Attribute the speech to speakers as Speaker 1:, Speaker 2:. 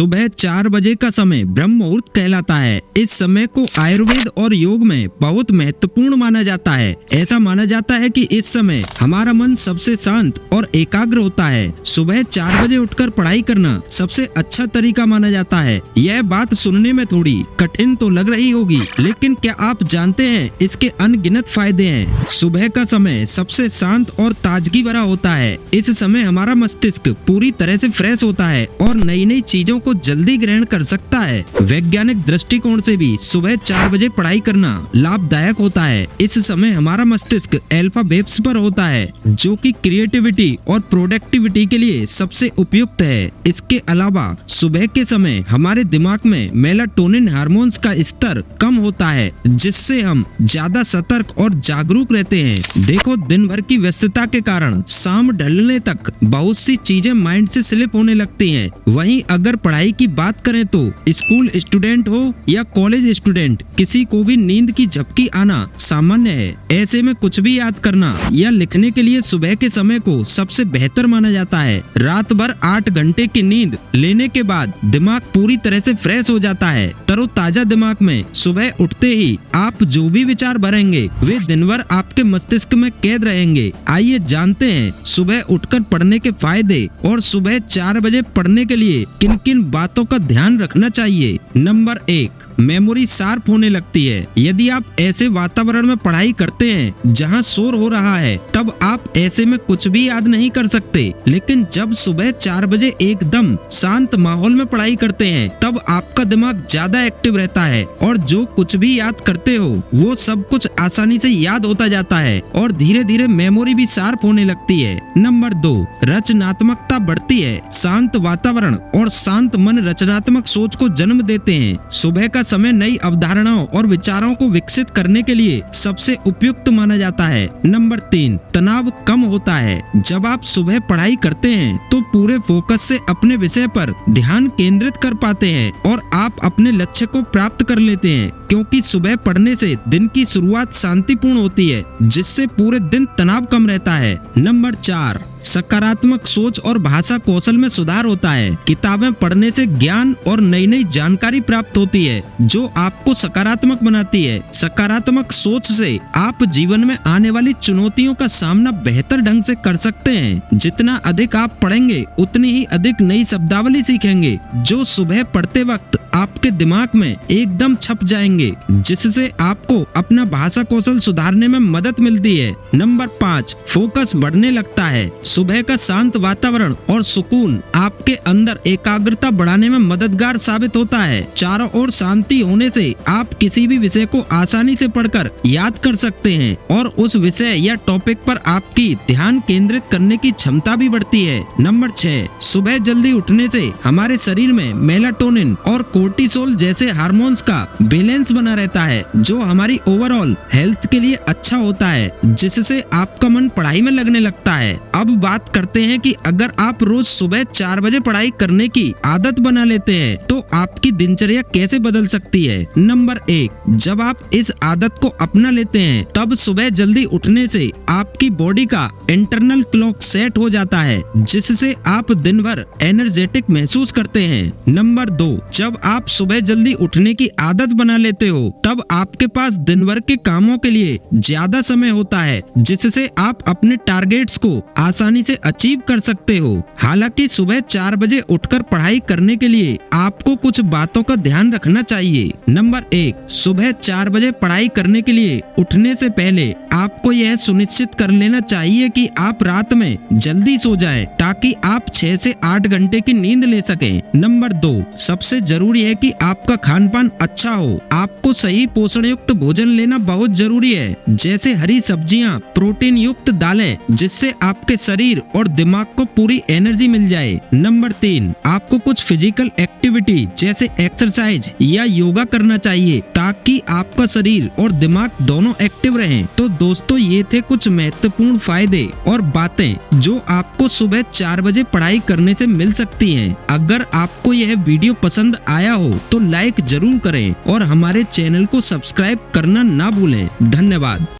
Speaker 1: सुबह 4 बजे का समय ब्रह्म मुहूर्त कहलाता है। इस समय को आयुर्वेद और योग में बहुत महत्वपूर्ण माना जाता है। ऐसा माना जाता है कि इस समय हमारा मन सबसे शांत और एकाग्र होता है। सुबह 4 बजे उठकर पढ़ाई करना सबसे अच्छा तरीका माना जाता है। यह बात सुनने में थोड़ी कठिन तो लग रही होगी, लेकिन क्या आप जानते हैं इसके अनगिनत फायदे हैं। सुबह का समय सबसे शांत और ताजगी भरा होता है। इस समय हमारा मस्तिष्क पूरी तरह से फ्रेश होता है और नई नई चीजों को जल्दी ग्रहण कर सकता है। वैज्ञानिक दृष्टिकोण से भी सुबह 4 बजे पढ़ाई करना लाभदायक होता है। इस समय हमारा मस्तिष्क अल्फा वेव्स पर होता है, जो कि क्रिएटिविटी और प्रोडक्टिविटी के लिए सबसे उपयुक्त है। इसके अलावा सुबह के समय हमारे दिमाग में मेलाटोनिन हार्मोन्स का स्तर कम होता है, जिससे हम ज्यादा सतर्क और जागरूक रहते हैं। देखो, दिन भर की व्यस्तता के कारण शाम ढलने तक बहुत सी चीजें माइंड से स्लिप होने लगती हैं। वहीं अगर पढ़ाई की बात करें तो स्कूल स्टूडेंट हो या कॉलेज स्टूडेंट, किसी को भी नींद की झपकी आना सामान्य है। ऐसे में कुछ भी याद करना या लिखने के लिए सुबह के समय को सबसे बेहतर माना जाता है। रात भर 8 घंटे की नींद लेने के बाद दिमाग पूरी तरह से फ्रेश हो जाता है। तरोताजा दिमाग में सुबह उठते ही आप जो भी विचार भरेंगे वे दिन भर आपके मस्तिष्क में कैद रहेंगे। आइए जानते हैं सुबह उठकर पढ़ने के फायदे और सुबह 4 बजे पढ़ने के लिए किन किन बातों का ध्यान रखना चाहिए। नंबर 1, मेमोरी शार्प होने लगती है। यदि आप ऐसे वातावरण में पढ़ाई करते हैं जहां शोर हो रहा है, तब आप ऐसे में कुछ भी याद नहीं कर सकते। लेकिन जब सुबह 4 बजे एकदम शांत माहौल में पढ़ाई करते हैं, तब आपका दिमाग ज्यादा एक्टिव रहता है और जो कुछ भी याद करते हो वो सब कुछ आसानी से याद होता जाता है और धीरे धीरे मेमोरी भी शार्प होने लगती है। नंबर 2, रचनात्मकता बढ़ती है। शांत वातावरण और शांत मन रचनात्मक सोच को जन्म देते हैं। सुबह का समय नई अवधारणाओं और विचारों को विकसित करने के लिए सबसे उपयुक्त माना जाता है। नंबर 3, तनाव कम होता है। जब आप सुबह पढ़ाई करते हैं तो पूरे फोकस से अपने विषय पर ध्यान केंद्रित कर पाते हैं और आप अपने लक्ष्य को प्राप्त कर लेते हैं, क्योंकि सुबह पढ़ने से दिन की शुरुआत शांतिपूर्ण होती है, जिससे पूरे दिन तनाव कम रहता है। नंबर 4, सकारात्मक सोच और भाषा कौशल में सुधार होता है। किताबें पढ़ने से ज्ञान और नई नई जानकारी प्राप्त होती है, जो आपको सकारात्मक बनाती है। सकारात्मक सोच से आप जीवन में आने वाली चुनौतियों का सामना बेहतर ढंग से कर सकते हैं। जितना अधिक आप पढ़ेंगे, उतनी ही अधिक नई शब्दावली सीखेंगे, जो सुबह पढ़ते वक्त आपके दिमाग में एकदम छप जाएंगे, जिससे आपको अपना भाषा कौशल सुधारने में मदद मिलती है। नंबर 5, फोकस बढ़ने लगता है। सुबह का शांत वातावरण और सुकून आपके अंदर एकाग्रता बढ़ाने में मददगार साबित होता है। चारों ओर शांति होने से आप किसी भी विषय को आसानी से पढ़कर याद कर सकते हैं और उस विषय या टॉपिक पर आपकी ध्यान केंद्रित करने की क्षमता भी बढ़ती है। नंबर 6, सुबह जल्दी उठने से हमारे शरीर में मेलाटोनिन और कोर्टिसोल जैसे हार्मोन्स का बैलेंस बना रहता है, जो हमारी ओवरऑल हेल्थ के लिए अच्छा होता है, जिससे आपका मन पढ़ाई में लगने लगता है। अब बात करते हैं कि अगर आप रोज सुबह 4 बजे पढ़ाई करने की आदत बना लेते हैं तो आपकी दिनचर्या कैसे बदल सकती है। नंबर 1, जब आप इस आदत को अपना लेते हैं, तब सुबह जल्दी उठने से आपकी बॉडी का इंटरनल क्लॉक सेट हो जाता है, जिससे आप दिन भर एनर्जेटिक महसूस करते हैं। नंबर 2, जब आप सुबह जल्दी उठने की आदत बना लेते हो, तब आपके पास दिन भर के कामों के लिए ज्यादा समय होता है, जिससे आप अपने टारगेट्स को आसानी से अचीव कर सकते हो। हालांकि सुबह 4 बजे उठकर पढ़ाई करने के लिए आपको कुछ बातों का ध्यान रखना चाहिए। नंबर 1, सुबह 4 बजे पढ़ाई करने के लिए उठने से पहले आपको यह सुनिश्चित कर लेना चाहिए कि आप रात में जल्दी सो जाएं, ताकि आप 6 से 8 घंटे की नींद ले सकें। नंबर 2, सबसे जरूरी है कि आपका खान पान अच्छा हो। आपको सही पोषण युक्त भोजन लेना बहुत जरूरी है, जैसे हरी सब्जियां, प्रोटीन युक्त दालें, जिससे आपके शरीर और दिमाग को पूरी एनर्जी मिल जाए। नंबर 3, आपको कुछ फिजिकल एक्टिविटी जैसे एक्सरसाइज या योगा करना चाहिए, ताकि आपका शरीर और दिमाग दोनों एक्टिव रहें। तो दोस्तों, ये थे कुछ महत्वपूर्ण फायदे और बातें जो आपको सुबह 4 बजे पढ़ाई करने से मिल सकती हैं। अगर आपको यह वीडियो पसंद आया हो तो लाइक जरूर करें और हमारे चैनल को सब्सक्राइब करना ना भूलें। धन्यवाद।